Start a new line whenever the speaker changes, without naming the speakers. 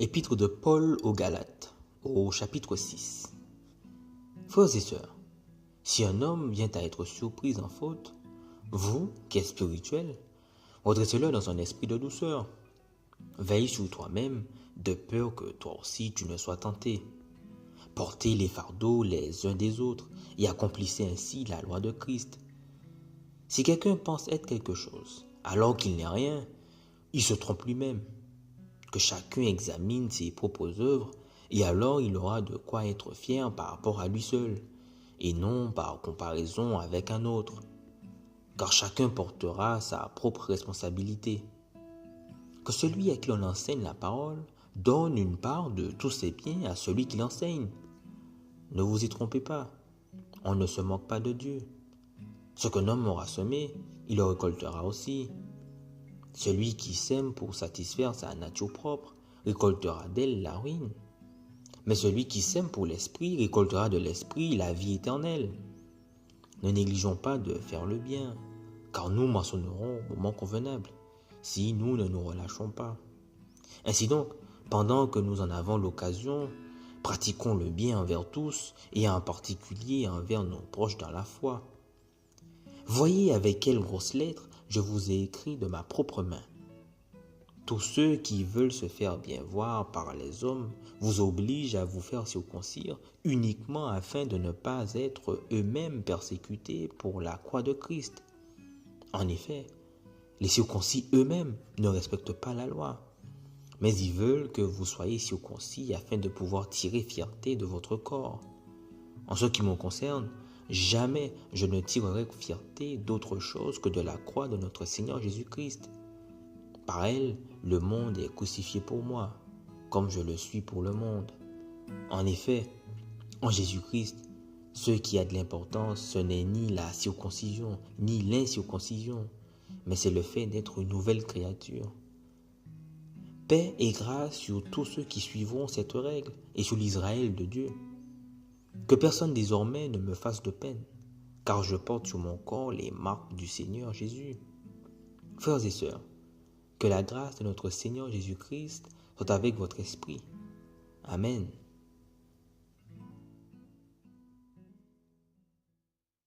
Épître de Paul aux Galates, au chapitre 6. Frères et sœurs, si un homme vient à être surpris en faute, vous, qui êtes spirituels, redressez-le dans un esprit de douceur. Veille sur toi-même, de peur que toi aussi tu ne sois tenté. Portez les fardeaux les uns des autres et accomplissez ainsi la loi de Christ. Si quelqu'un pense être quelque chose, alors qu'il n'est rien, il se trompe lui-même. Que chacun examine ses propres œuvres, et alors il aura de quoi être fier par rapport à lui seul, et non par comparaison avec un autre, car chacun portera sa propre responsabilité. Que celui à qui on enseigne la parole donne une part de tous ses biens à celui qui l'enseigne. Ne vous y trompez pas, on ne se moque pas de Dieu. Ce qu'un homme aura semé, il le récoltera aussi. Celui qui sème pour satisfaire sa nature propre récoltera d'elle la ruine. Mais celui qui sème pour l'esprit récoltera de l'esprit la vie éternelle. Ne négligeons pas de faire le bien, car nous moissonnerons au moment convenable, si nous ne nous relâchons pas. Ainsi donc, pendant que nous en avons l'occasion, pratiquons le bien envers tous et en particulier envers nos proches dans la foi. Voyez avec quelles grosses lettres je vous ai écrit de ma propre main. Tous ceux qui veulent se faire bien voir par les hommes vous obligent à vous faire circoncire uniquement afin de ne pas être eux-mêmes persécutés pour la croix de Christ. En effet, les circoncis eux-mêmes ne respectent pas la loi, mais ils veulent que vous soyez circoncis afin de pouvoir tirer fierté de votre corps. En ce qui me concerne, jamais je ne tirerai fierté d'autre chose que de la croix de notre Seigneur Jésus-Christ. Par elle, le monde est crucifié pour moi, comme je le suis pour le monde. En effet, en Jésus-Christ, ce qui a de l'importance, ce n'est ni la circoncision, ni l'incirconcision, mais c'est le fait d'être une nouvelle créature. Paix et grâce sur tous ceux qui suivront cette règle et sur l'Israël de Dieu. Que personne désormais ne me fasse de peine, car je porte sur mon corps les marques du Seigneur Jésus. Frères et sœurs, que la grâce de notre Seigneur Jésus-Christ soit avec votre esprit. Amen.